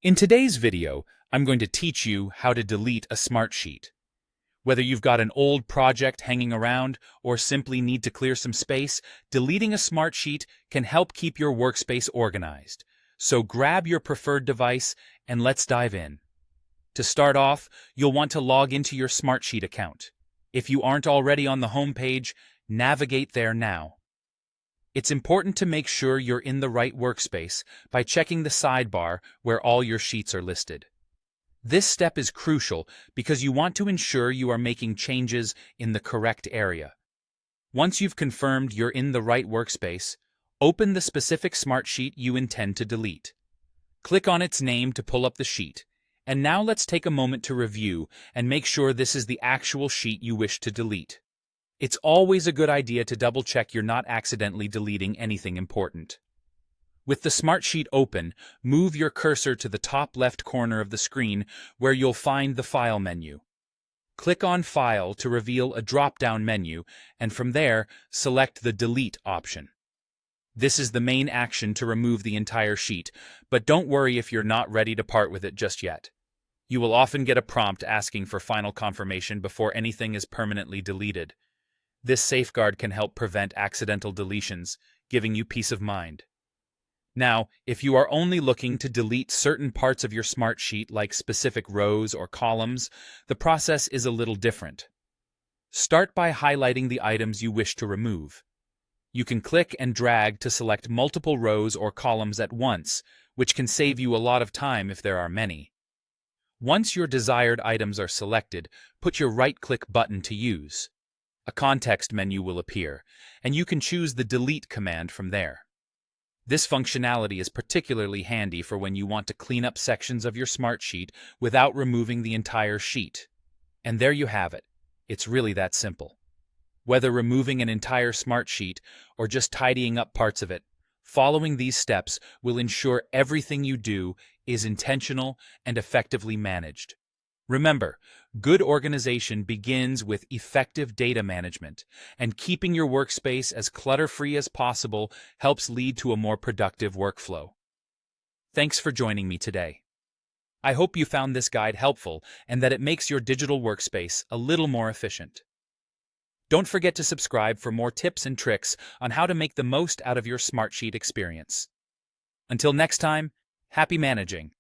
In today's video, I'm going to teach you how to delete a Smartsheet. Whether you've got an old project hanging around or simply need to clear some space, deleting a Smartsheet can help keep your workspace organized. So grab your preferred device and let's dive in. To start off, you'll want to log into your Smartsheet account. If you aren't already on the home page, navigate there now. It's important to make sure you're in the right workspace by checking the sidebar where all your sheets are listed. This step is crucial because you want to ensure you are making changes in the correct area. Once you've confirmed you're in the right workspace, open the specific Smartsheet you intend to delete. Click on its name to pull up the sheet. And now let's take a moment to review and make sure this is the actual sheet you wish to delete. It's always a good idea to double-check you're not accidentally deleting anything important. With the Smartsheet open, move your cursor to the top left corner of the screen where you'll find the File menu. Click on File to reveal a drop-down menu, and from there, select the Delete option. This is the main action to remove the entire sheet, but don't worry if you're not ready to part with it just yet. You will often get a prompt asking for final confirmation before anything is permanently deleted. This safeguard can help prevent accidental deletions, giving you peace of mind. Now, if you are only looking to delete certain parts of your Smartsheet like specific rows or columns, the process is a little different. Start by highlighting the items you wish to remove. You can click and drag to select multiple rows or columns at once, which can save you a lot of time if there are many. Once your desired items are selected, put your right-click button to use. A context menu will appear, and you can choose the Delete command from there. This functionality is particularly handy for when you want to clean up sections of your Smartsheet without removing the entire sheet. And there you have it. It's really that simple. Whether removing an entire Smartsheet or just tidying up parts of it, following these steps will ensure everything you do is intentional and effectively managed. Remember, good organization begins with effective data management, and keeping your workspace as clutter-free as possible helps lead to a more productive workflow. Thanks for joining me today. I hope you found this guide helpful and that it makes your digital workspace a little more efficient. Don't forget to subscribe for more tips and tricks on how to make the most out of your Smartsheet experience. Until next time, happy managing.